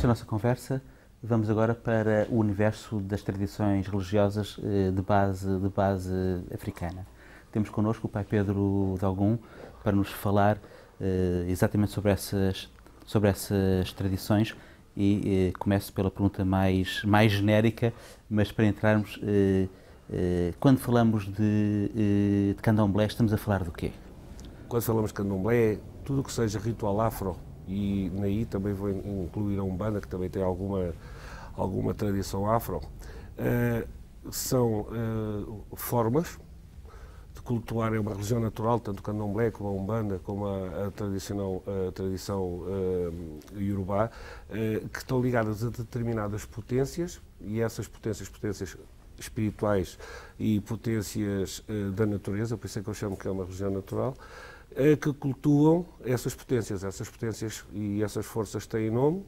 Nesta nossa conversa, vamos agora para o universo das tradições religiosas de base africana. Temos connosco o Pai Pedro de Ogum para nos falar exatamente sobre essas tradições e começo pela pergunta mais genérica, mas para entrarmos, quando falamos de candomblé, estamos a falar do quê? Quando falamos de candomblé, é tudo o que seja ritual afro, e naí também vou incluir a Umbanda, que também tem alguma tradição afro, são formas de cultuar uma religião natural, tanto o candomblé como a Umbanda, como a tradição iorubá, que estão ligadas a determinadas potências, e essas potências espirituais e potências da natureza, por isso é que eu chamo que é uma religião natural, que cultuam essas potências. Essas potências e essas forças têm nome,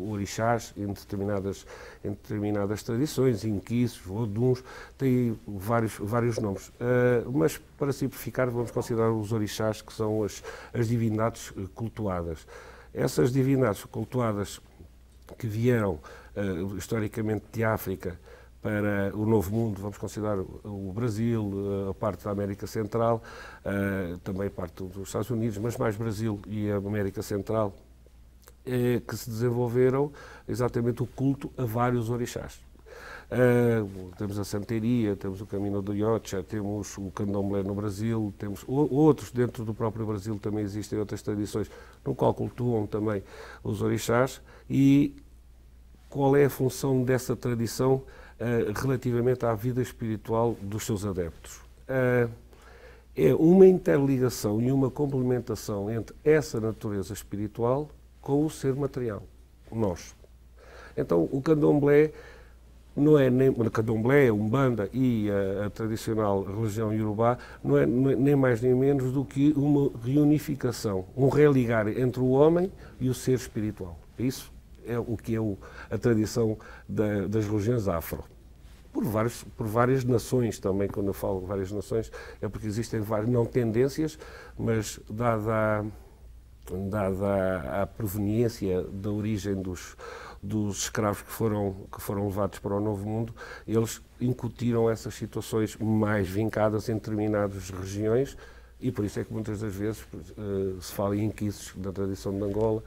orixás em determinadas tradições, inquices, voduns, têm vários nomes. Mas, para simplificar, vamos considerar os orixás, que são as divindades cultuadas. Essas divindades cultuadas que vieram historicamente de África para o Novo Mundo, vamos considerar o Brasil, a parte da América Central, também parte dos Estados Unidos, mas mais Brasil e a América Central, que se desenvolveram exatamente o culto a vários orixás. Temos a santeria, temos o Caminho do Iocha, temos o candomblé no Brasil, temos outros dentro do próprio Brasil, também existem outras tradições no qual cultuam também os orixás. E qual é a função dessa tradição relativamente à vida espiritual dos seus adeptos? É uma interligação e uma complementação entre essa natureza espiritual com o ser material, nós. Então, o candomblé não é nem o candomblé, a Umbanda e a tradicional religião iorubá não é nem mais nem menos do que uma reunificação, um religar entre o homem e o ser espiritual. Isso é o que é a tradição das religiões afro. Por várias nações também, quando eu falo várias nações, é porque existem várias, não tendências, mas dada a proveniência da origem dos escravos que foram levados para o Novo Mundo, eles incutiram essas situações mais vincadas em determinadas regiões, e por isso é que muitas das vezes se fala em inquices na tradição de Angola,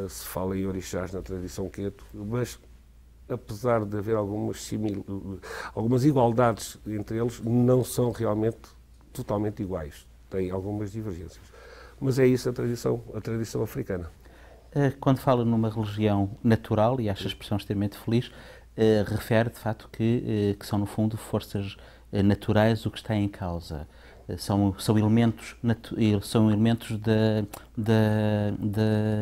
se fala em orixás na tradição queto, mas apesar de haver algumas igualdades entre eles, não são realmente totalmente iguais. Têm algumas divergências. Mas é isso a tradição africana. Quando fala numa religião natural, e acho a expressão extremamente feliz, refere de facto que são no fundo forças naturais o que está em causa. São elementos da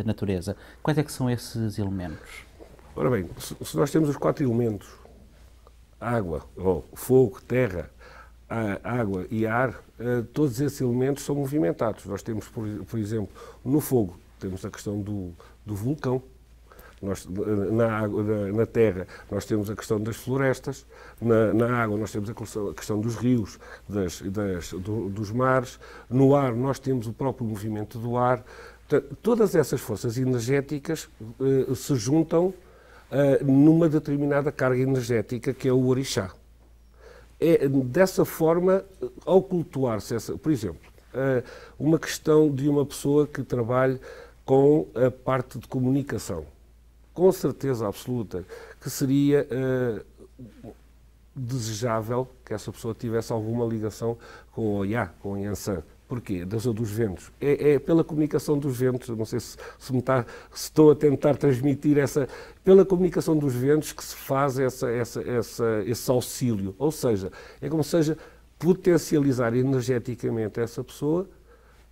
natureza. Quais é que são esses elementos? Ora bem, se nós temos os 4 elementos, água, ou fogo, terra, água e ar, todos esses elementos são movimentados. Nós temos, por exemplo, no fogo, temos a questão do vulcão. Na terra, nós temos a questão das florestas. Na água, nós temos a questão dos rios, dos mares. No ar, nós temos o próprio movimento do ar. Todas essas forças energéticas se juntam numa determinada carga energética, que é o orixá. É dessa forma, ao cultuar-se por exemplo, uma questão de uma pessoa que trabalhe com a parte de comunicação, com certeza absoluta que seria desejável que essa pessoa tivesse alguma ligação com o Oiá, com o Yansan. Porquê? Dança dos ventos. É pela comunicação dos ventos, não sei se estou a tentar transmitir pela comunicação dos ventos que se faz esse auxílio. Ou seja, é como seja potencializar energeticamente essa pessoa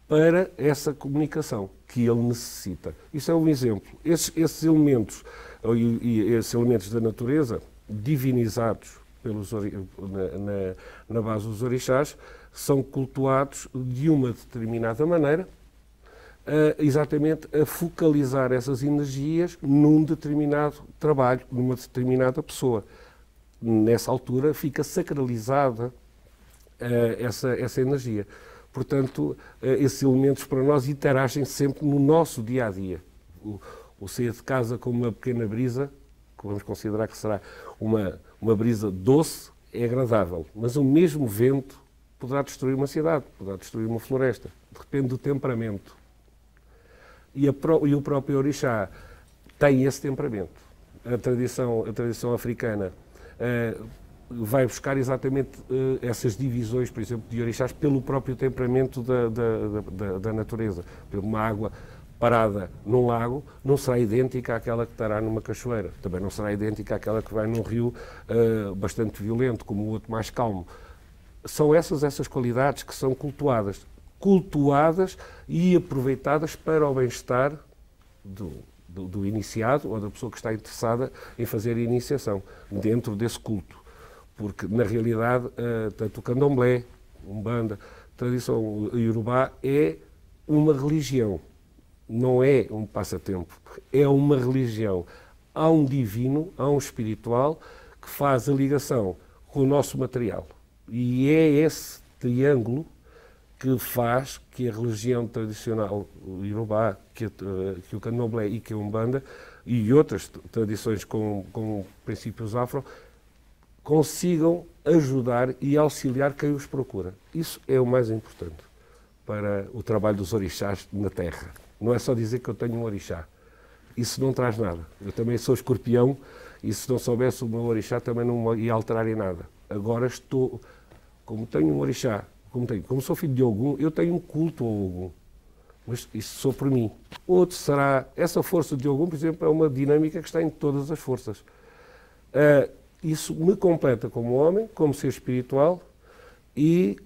para essa comunicação que ele necessita. Isso é um exemplo. Esses elementos, esses elementos da natureza, divinizados na base dos orixás, são cultuados de uma determinada maneira, exatamente a focalizar essas energias num determinado trabalho, numa determinada pessoa. Nessa altura fica sacralizada essa energia. Portanto, esses elementos para nós interagem sempre no nosso dia-a-dia. ou sair de casa com uma pequena brisa, que vamos considerar que será uma brisa doce, é agradável. Mas o mesmo vento poderá destruir uma cidade, poderá destruir uma floresta. Depende do temperamento. E o próprio orixá tem esse temperamento. A tradição africana vai buscar exatamente essas divisões, por exemplo, de orixás pelo próprio temperamento da natureza. Uma água parada num lago não será idêntica àquela que estará numa cachoeira. Também não será idêntica àquela que vai num rio bastante violento, como o outro mais calmo. São essas qualidades que são cultuadas e aproveitadas para o bem-estar do iniciado ou da pessoa que está interessada em fazer a iniciação dentro desse culto. Porque, na realidade, tanto o candomblé, umbanda, a tradição iorubá é uma religião, não é um passatempo, é uma religião. Há um divino, há um espiritual que faz a ligação com o nosso material. E é esse triângulo que faz que a religião tradicional iorubá, que o candomblé e que a umbanda, e outras tradições com princípios afro, consigam ajudar e auxiliar quem os procura. Isso é o mais importante para o trabalho dos orixás na Terra. Não é só dizer que eu tenho um orixá. Isso não traz nada. Eu também sou escorpião e se não soubesse o meu orixá também não ia alterar em nada. Agora estou, como tenho um orixá, como sou filho de Ogum, eu tenho um culto ao Ogum. Mas isso sou por mim. Outro será, essa força de Ogum, por exemplo, é uma dinâmica que está em todas as forças. Isso me completa como homem, como ser espiritual e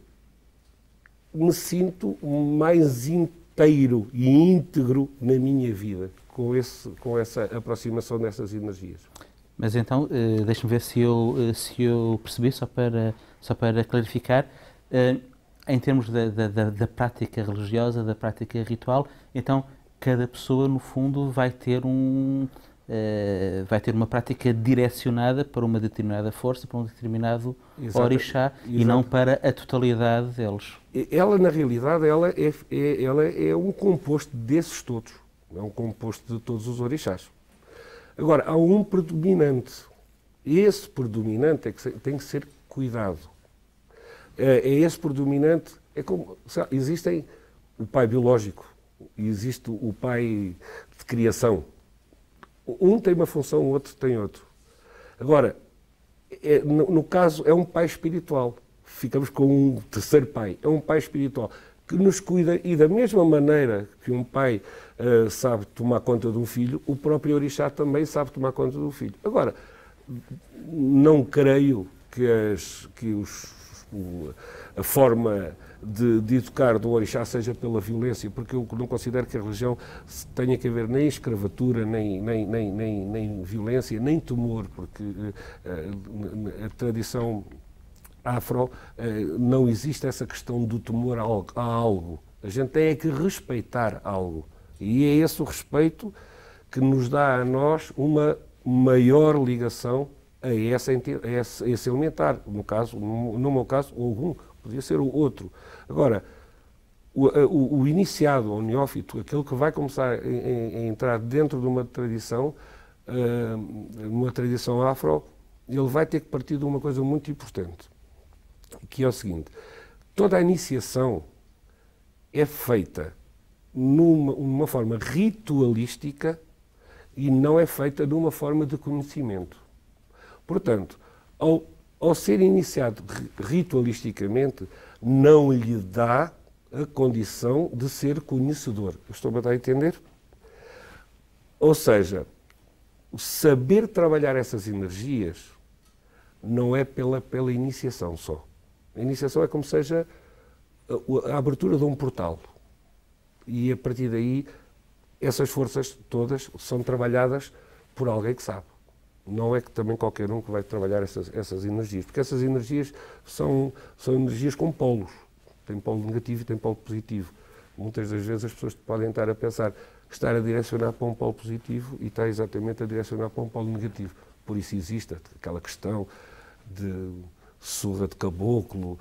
me sinto mais inteiro e íntegro na minha vida com essa aproximação dessas energias. Mas então, deixe-me ver se eu percebi, só para clarificar, em termos da prática religiosa, da prática ritual, então cada pessoa, no fundo, vai ter uma prática direcionada para uma determinada força, para um determinado orixá, e não para a totalidade deles. Ela, na realidade, ela é um composto desses todos. É um composto de todos os orixás. Agora, há um predominante. Esse predominante é que tem que ser cuidado. Esse predominante, existem o pai biológico, existe o pai de criação. Um tem uma função, o outro tem outro. Agora, no caso, é um pai espiritual. Ficamos com um terceiro pai. É um pai espiritual que nos cuida e da mesma maneira que um pai sabe tomar conta de um filho, o próprio orixá também sabe tomar conta do filho. Agora, não creio que a forma de educar do orixá seja pela violência, porque eu não considero que a religião tenha que haver nem escravatura, nem violência, nem temor, porque a tradição afro não existe essa questão do temor a algo. A gente tem que respeitar algo. E é esse o respeito que nos dá a nós uma maior ligação a esse elementar. No meu caso, Ogum, podia ser o outro. Agora, o iniciado, o neófito, aquele que vai começar a entrar dentro de uma tradição afro, ele vai ter que partir de uma coisa muito importante, que é o seguinte: toda a iniciação é feita numa forma ritualística e não é feita de uma forma de conhecimento. Portanto, ao ser iniciado ritualisticamente, não lhe dá a condição de ser conhecedor. Estou-me a dar a entender? Ou seja, saber trabalhar essas energias não é pela iniciação só. A iniciação é como seja a abertura de um portal. E a partir daí, essas forças todas são trabalhadas por alguém que sabe. Não é que também qualquer um que vai trabalhar essas energias, porque essas energias são energias com polos. Tem polo negativo e tem polo positivo. Muitas das vezes as pessoas podem estar a pensar que estar a direcionar para um polo positivo e está exatamente a direcionar para um polo negativo. Por isso existe aquela questão de surra de caboclo,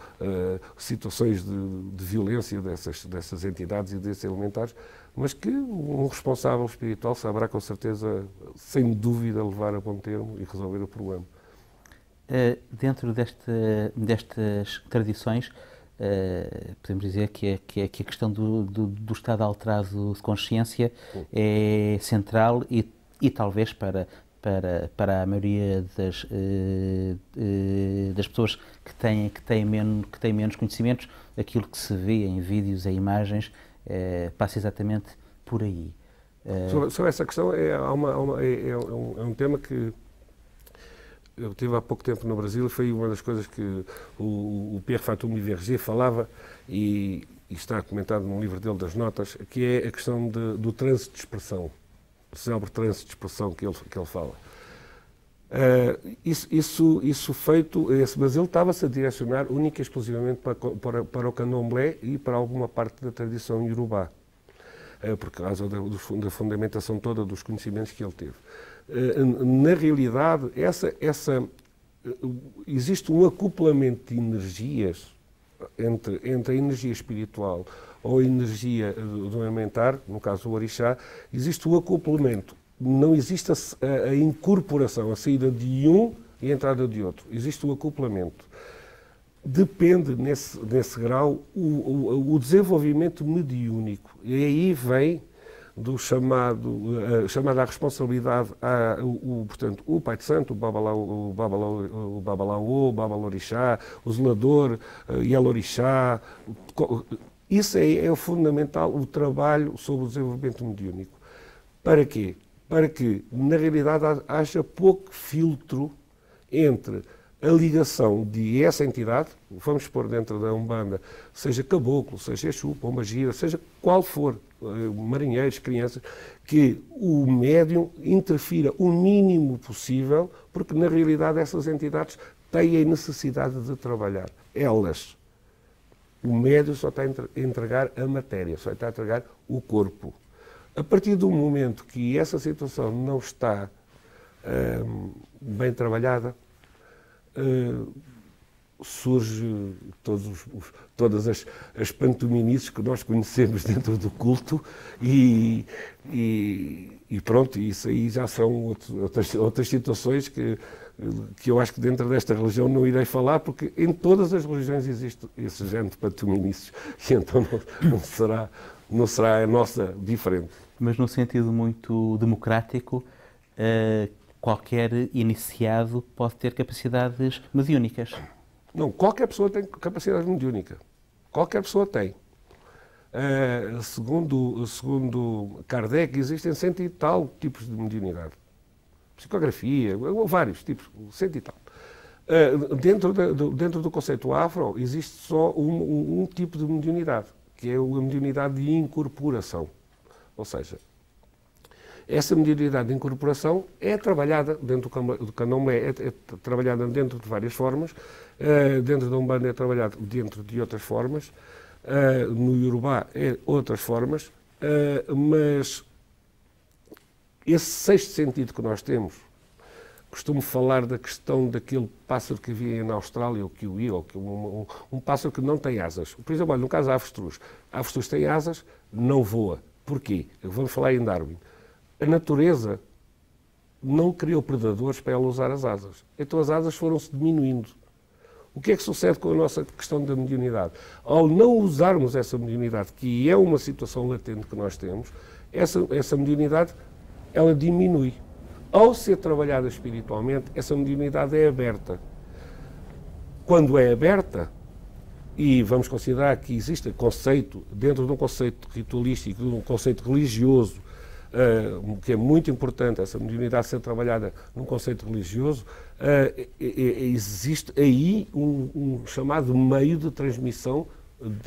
situações de violência dessas entidades e desses elementares, mas que um responsável espiritual saberá com certeza, sem dúvida, levar a bom termo e resolver o problema. Dentro destas tradições, podemos dizer que a questão do estado alterado de consciência é central e talvez para a maioria das pessoas que têm menos conhecimentos, aquilo que se vê em vídeos, em imagens, passa exatamente por aí. Sobre essa questão, é um tema que eu tive há pouco tempo no Brasil, foi uma das coisas que o Pierre Fatumi Verger falava, e está comentado num livro dele das notas, que é a questão do trânsito de expressão, o célebre trânsito de expressão que ele fala. Isso feito, mas ele estava-se a direcionar única e exclusivamente para o candomblé e para alguma parte da tradição iorubá, por causa da fundamentação toda dos conhecimentos que ele teve. Na realidade, existe um acoplamento de energias entre a energia espiritual ou a energia do elementar, no caso o orixá, existe o acoplamento. Não existe a incorporação, a saída de um e a entrada de outro. Existe o acoplamento. Depende, nesse grau, o desenvolvimento mediúnico. E aí vem do chamada responsabilidade portanto, o Pai de Santo, o Babalaô, o Babalorixá, o Zelador, Yalorixá. Isso é o fundamental, o trabalho sobre o desenvolvimento mediúnico. Para quê? Para que, na realidade, haja pouco filtro entre a ligação de essa entidade, vamos pôr dentro da Umbanda, seja caboclo, seja Exu, pombagira, seja qual for, marinheiros, crianças, que o médium interfira o mínimo possível, porque na realidade essas entidades têm a necessidade de trabalhar. Elas. O médium só está a entregar a matéria, só está a entregar o corpo. A partir do momento que essa situação não está bem trabalhada, surge todas as pantominices que nós conhecemos dentro do culto e pronto, isso aí já são outras situações que eu acho que dentro desta religião não irei falar, porque em todas as religiões existe esse género de pantominices, e então não será a nossa diferente. Mas num sentido muito democrático, qualquer iniciado pode ter capacidades mediúnicas. Não, qualquer pessoa tem capacidade mediúnica. Qualquer pessoa tem. Segundo Kardec, existem 100 e tal tipos de mediunidade. Psicografia, vários tipos, 100 e tal. Dentro do conceito afro, existe só um tipo de mediunidade, que é a mediunidade de incorporação. Ou seja, essa mediunidade de incorporação é trabalhada dentro do candomblé, é trabalhada dentro de várias formas, dentro da Umbanda é trabalhada dentro de outras formas, no Iorubá é outras formas, mas esse sexto sentido que nós temos, costumo falar da questão daquele pássaro que havia na Austrália, ou que o ia, ou que um pássaro que não tem asas. Por exemplo, no caso da avestruz. A avestruz tem asas, não voa. Porquê? Vamos falar em Darwin. A natureza não criou predadores para ela usar as asas. Então as asas foram-se diminuindo. O que é que sucede com a nossa questão da mediunidade? Ao não usarmos essa mediunidade, que é uma situação latente que nós temos, essa mediunidade, ela diminui. Ao ser trabalhada espiritualmente, essa mediunidade é aberta. Quando é aberta, e vamos considerar que existe conceito, dentro de um conceito ritualístico, de um conceito religioso, que é muito importante, essa mediunidade ser trabalhada num conceito religioso, existe aí um chamado meio de transmissão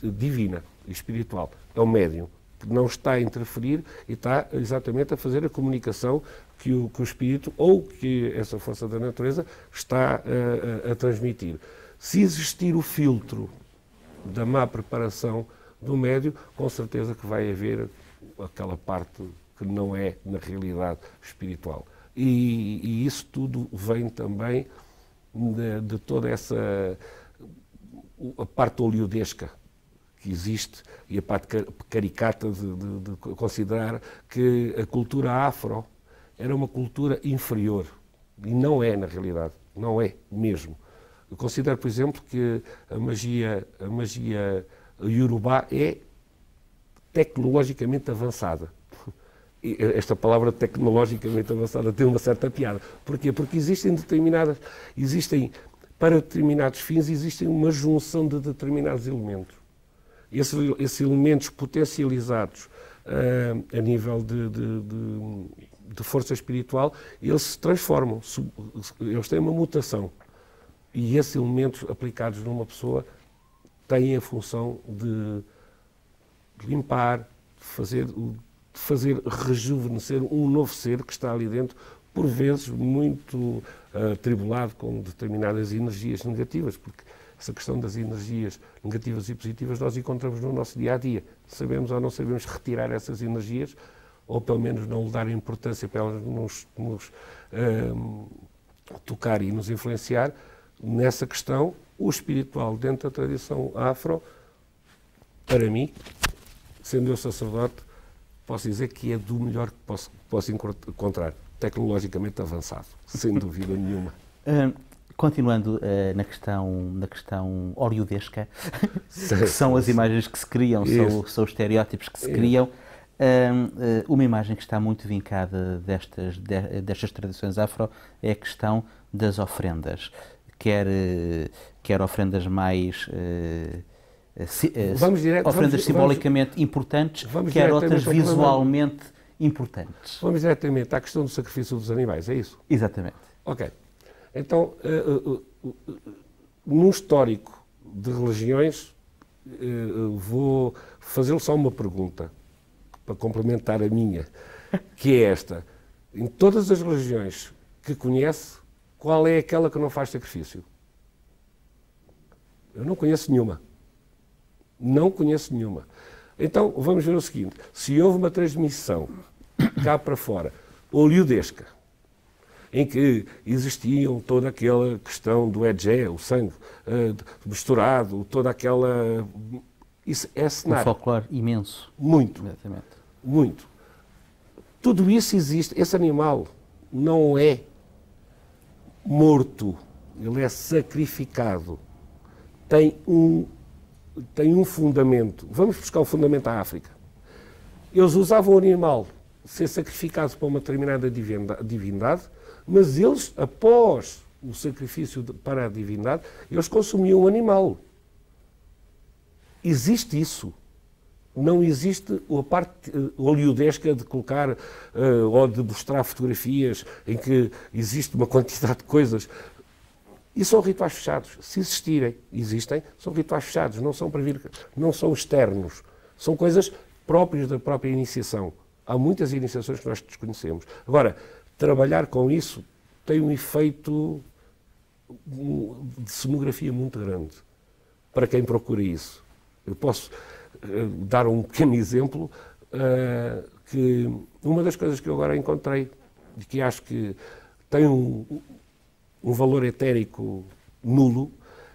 divina, espiritual. É o médium, que não está a interferir e está exatamente a fazer a comunicação que o espírito ou que essa força da natureza está a transmitir. Se existir o filtro da má preparação do médium, com certeza que vai haver aquela parte que não é, na realidade, espiritual. E isso tudo vem também de toda essa a parte oleodesca que existe e a parte caricata de considerar que a cultura afro era uma cultura inferior. E não é, na realidade. Não é mesmo. Eu considero, por exemplo, que a magia iorubá é tecnologicamente avançada. E esta palavra tecnologicamente avançada tem uma certa piada. Porquê? Porque para determinados fins, existem uma junção de determinados elementos. Esses elementos potencializados a nível de força espiritual, eles se transformam, eles têm uma mutação. E esses elementos aplicados numa pessoa têm a função de limpar, de fazer rejuvenescer um novo ser que está ali dentro, por vezes muito atribulado com determinadas energias negativas, porque essa questão das energias negativas e positivas nós encontramos no nosso dia-a-dia. Sabemos ou não sabemos retirar essas energias, ou pelo menos não lhe dar importância para elas nos tocar e nos influenciar. Nessa questão, o espiritual dentro da tradição afro, para mim, sendo eu sacerdote, posso dizer que é do melhor que posso encontrar, tecnologicamente avançado, sem dúvida nenhuma. Continuando na questão oleodesca, que são as imagens que se criam, são os estereótipos que se criam, uma imagem que está muito vincada destas tradições afro é a questão das ofrendas, quer ofrendas mais ofrendas simbolicamente importantes, quer outras visualmente importantes. Vamos diretamente à questão do sacrifício dos animais, é isso? Exatamente. Ok. Então, num histórico de religiões, vou fazer só uma pergunta, para complementar a minha, que é esta. Em todas as religiões que conhece, qual é aquela que não faz sacrifício? Eu não conheço nenhuma. Não conheço nenhuma. Então, vamos ver o seguinte. Se houve uma transmissão cá para fora, oleodesca, em que existiam toda aquela questão do edgé, o sangue misturado, toda aquela... Isso é cenário. Um folclore imenso. Muito. Exatamente. Muito. Tudo isso existe. Esse animal não é morto, ele é sacrificado. Tem um fundamento. Vamos buscar o fundamento à África. Eles usavam o animal ser sacrificado para uma determinada divindade, mas eles, após o sacrifício para a divindade, eles consumiam o animal. Existe isso. Não existe a parte oleodesca de colocar ou de mostrar fotografias em que existe uma quantidade de coisas. E são rituais fechados. Se existem, são rituais fechados, não são para vir, não são externos. São coisas próprias da própria iniciação. Há muitas iniciações que nós desconhecemos. Agora, trabalhar com isso tem um efeito de cenografia muito grande para quem procura isso. Eu posso dar um pequeno exemplo, que uma das coisas que eu agora encontrei e que acho que tem um valor etérico nulo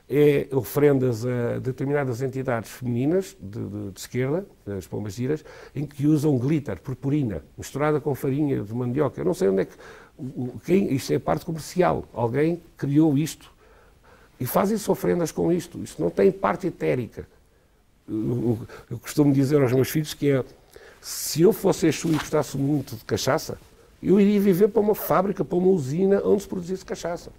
é oferendas a determinadas entidades femininas de esquerda, as pombagiras, em que usam glitter, purpurina, misturada com farinha de mandioca. Eu não sei onde é que... isto é parte comercial. Alguém criou isto e fazem-se ofrendas com isto. Isto não tem parte etérica. Eu costumo dizer aos meus filhos que é, se eu fosse Exu e gostasse muito de cachaça, eu iria viver para uma fábrica, para uma usina onde se produzisse cachaça.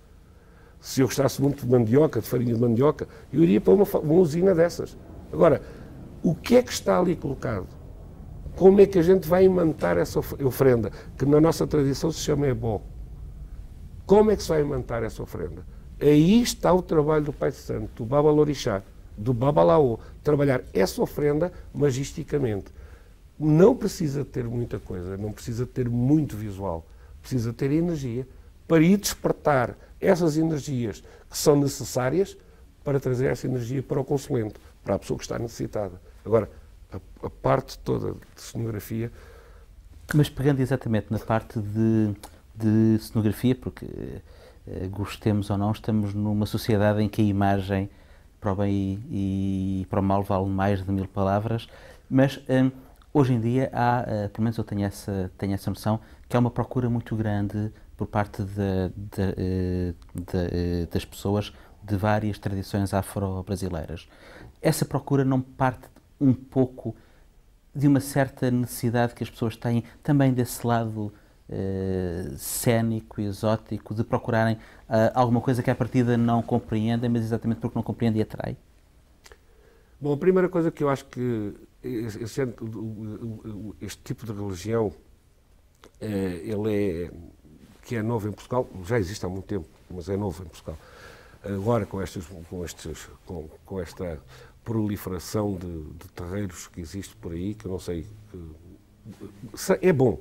Se eu gostasse muito de mandioca, de farinha de mandioca, eu iria para uma usina dessas. Agora, o que é que está ali colocado? Como é que a gente vai imantar essa ofrenda, que na nossa tradição se chama ebó? Como é que se vai imantar essa ofrenda? Aí está o trabalho do Pai Santo, do Babalorixá, do Babalaô, trabalhar essa ofrenda magisticamente. Não precisa ter muita coisa, não precisa ter muito visual, precisa ter energia para ir despertar essas energias que são necessárias para trazer essa energia para o consulente, para a pessoa que está necessitada. Agora, a parte toda de cenografia... Mas pegando exatamente na parte de cenografia, porque gostemos ou não, estamos numa sociedade em que a imagem para o bem e para o mal vale mais de 1000 palavras, mas hoje em dia há, pelo menos eu tenho essa noção, que há uma procura muito grande por parte das pessoas de várias tradições afro-brasileiras. Essa procura não parte um pouco de uma certa necessidade que as pessoas têm também desse lado cénico, exótico, de procurarem alguma coisa que à partida não compreendem, mas exatamente porque não compreendem e atrai? Bom, a primeira coisa que eu acho que este tipo de religião, que é novo em Portugal, já existe há muito tempo, mas é novo em Portugal. Agora, com esta proliferação de terreiros que existe por aí, que eu não sei, é bom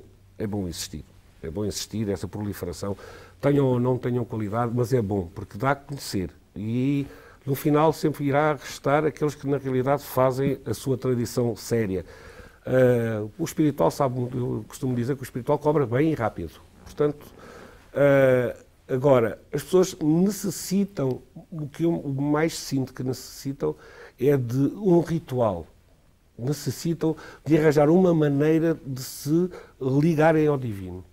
existir. É bom existir essa proliferação, tenham ou não tenham qualidade, mas é bom, porque dá a conhecer. E no final sempre irá restar aqueles que na realidade fazem a sua tradição séria. O espiritual, eu costumo dizer que o espiritual cobra bem e rápido. Portanto, agora, as pessoas necessitam, o que eu mais sinto que necessitam é de um ritual. Necessitam de arranjar uma maneira de se ligarem ao divino.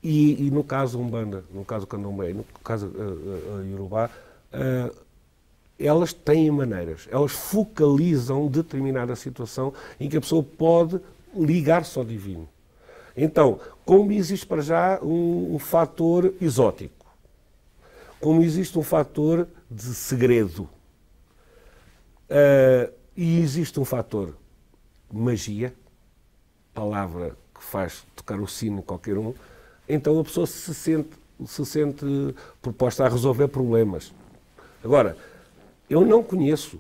E no caso Umbanda, no caso Candomblé, no caso Yorubá, elas têm maneiras, elas focalizam determinada situação em que a pessoa pode ligar-se ao divino. Então, como existe para já um fator exótico, como existe um fator de segredo, e existe um fator magia, palavra que faz tocar o sino qualquer um, então a pessoa se sente proposta a resolver problemas. Agora, eu não conheço,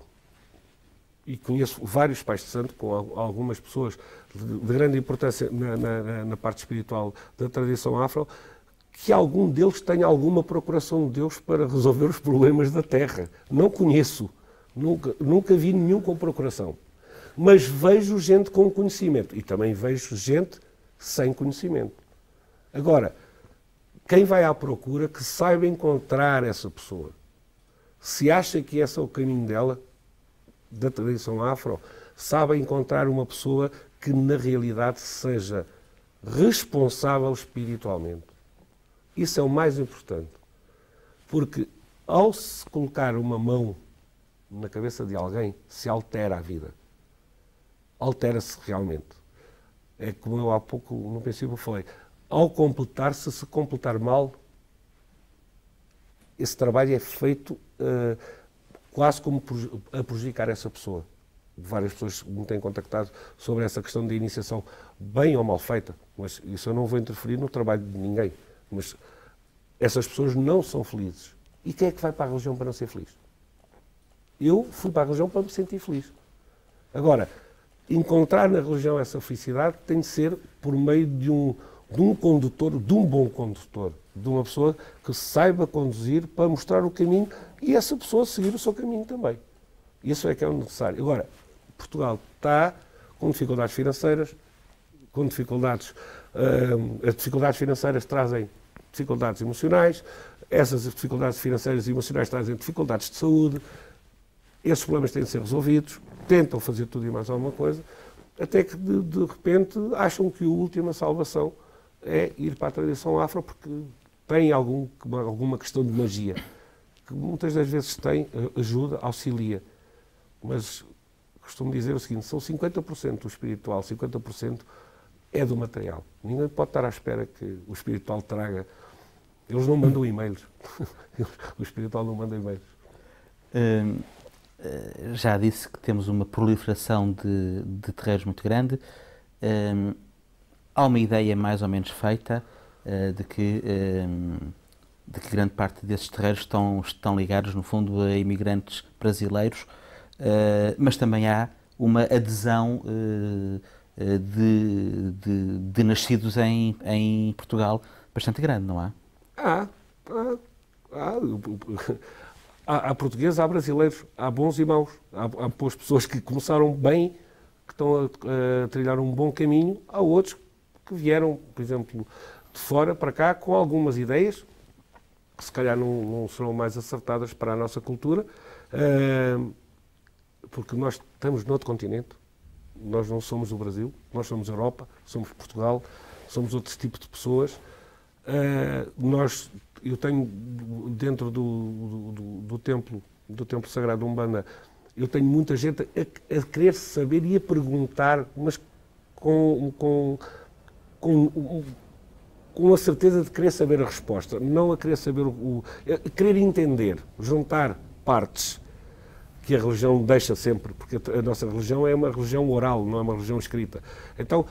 e conheço vários pais de santo, com algumas pessoas de grande importância na parte espiritual da tradição afro, que algum deles tenha alguma procuração de Deus para resolver os problemas da Terra. Não conheço. Nunca vi nenhum com procuração. Mas vejo gente com conhecimento. E também vejo gente sem conhecimento. Agora, quem vai à procura, que saiba encontrar essa pessoa. Se acha que esse é o caminho dela, da tradição afro, saiba encontrar uma pessoa que na realidade seja responsável espiritualmente. Isso é o mais importante. Porque ao se colocar uma mão na cabeça de alguém, se altera a vida. Altera-se realmente. É como eu há pouco, no princípio, falei. Ao completar-se, se completar mal, esse trabalho é feito quase como a prejudicar essa pessoa. Várias pessoas me têm contactado sobre essa questão de iniciação, bem ou mal feita, mas isso eu não vou interferir no trabalho de ninguém. Mas essas pessoas não são felizes. E quem é que vai para a religião para não ser feliz? Eu fui para a religião para me sentir feliz. Agora, encontrar na religião essa felicidade tem de ser por meio de um condutor, de um bom condutor, de uma pessoa que saiba conduzir para mostrar o caminho e essa pessoa seguir o seu caminho também. Isso é que é o necessário. Agora, Portugal está com dificuldades financeiras, com dificuldades, as dificuldades financeiras trazem dificuldades emocionais, essas dificuldades financeiras e emocionais trazem dificuldades de saúde, esses problemas têm de ser resolvidos, tentam fazer tudo e mais alguma coisa, até que de repente acham que a última salvação é ir para a tradição afro porque tem alguma questão de magia, que muitas das vezes tem, ajuda, auxilia. Mas costumo dizer o seguinte, são 50% do espiritual, 50% é do material. Ninguém pode estar à espera que o espiritual traga. Eles não mandam e-mails. O espiritual não manda e-mails. Já disse que temos uma proliferação de terreiros muito grande. Há uma ideia mais ou menos feita de que grande parte desses terreiros estão ligados, no fundo, a imigrantes brasileiros, mas também há uma adesão de nascidos em Portugal bastante grande, não há? Há portugueses, há brasileiros, há bons e maus. Há pessoas que começaram bem, que estão a trilhar um bom caminho, há outros que vieram, por exemplo, de fora para cá com algumas ideias que se calhar não serão mais acertadas para a nossa cultura, porque nós estamos noutro continente, nós não somos o Brasil, nós somos a Europa, somos Portugal, somos outro tipo de pessoas. Eu tenho dentro do templo sagrado de Umbanda, eu tenho muita gente a querer saber e a perguntar, mas com a certeza de querer saber a resposta, não a querer saber a querer entender, juntar partes que a religião deixa sempre, porque a nossa religião é uma religião oral, não é uma religião escrita. Então,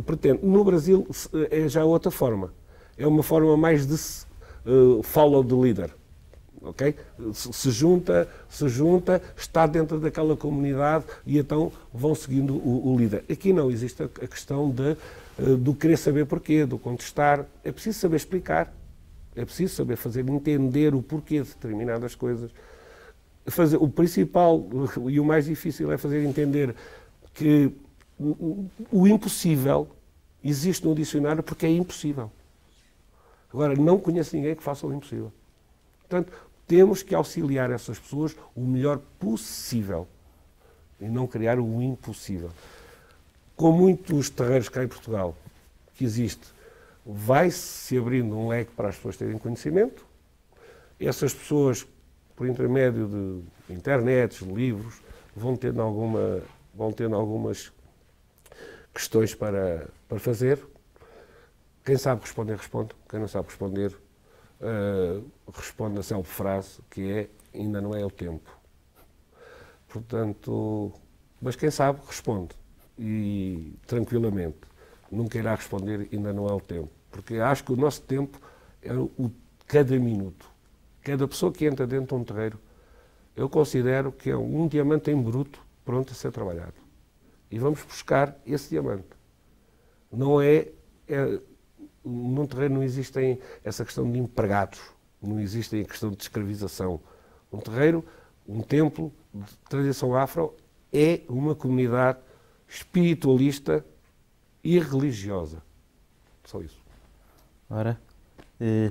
pretendo, no Brasil é já outra forma. É uma forma mais de follow the leader. Okay? Se junta, está dentro daquela comunidade e então vão seguindo o líder. Aqui não, existe a questão do querer saber porquê, do contestar. É preciso saber explicar, é preciso saber fazer entender o porquê de determinadas coisas. O principal e o mais difícil é fazer entender que o impossível existe no dicionário porque é impossível. Agora, não conheço ninguém que faça o impossível. Portanto, temos que auxiliar essas pessoas o melhor possível e não criar o impossível. Com muitos terreiros cá em Portugal que existe, vai-se abrindo um leque para as pessoas terem conhecimento. Essas pessoas, por intermédio de internet, de livros, vão tendo algumas questões para fazer. Quem sabe responder, responde. Quem não sabe responder, responde a célebre frase, que é: ainda não é o tempo. Portanto, mas quem sabe, responde. E tranquilamente. Nunca irá responder: ainda não é o tempo. Porque acho que o nosso tempo é cada minuto. Cada pessoa que entra dentro de um terreiro, eu considero que é um diamante em bruto pronto a ser trabalhado. E vamos buscar esse diamante. Num terreiro não existem essa questão de empregados, não existe a questão de escravização. Um terreiro, um templo de tradição afro é uma comunidade espiritualista e religiosa. Só isso. Ora,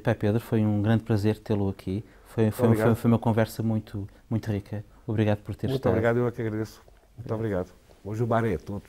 Pai Pedro, foi um grande prazer tê-lo aqui. Foi uma conversa muito rica. Obrigado por ter estado. Muito obrigado, eu é que agradeço. Muito obrigado. Hoje o bar é a todos.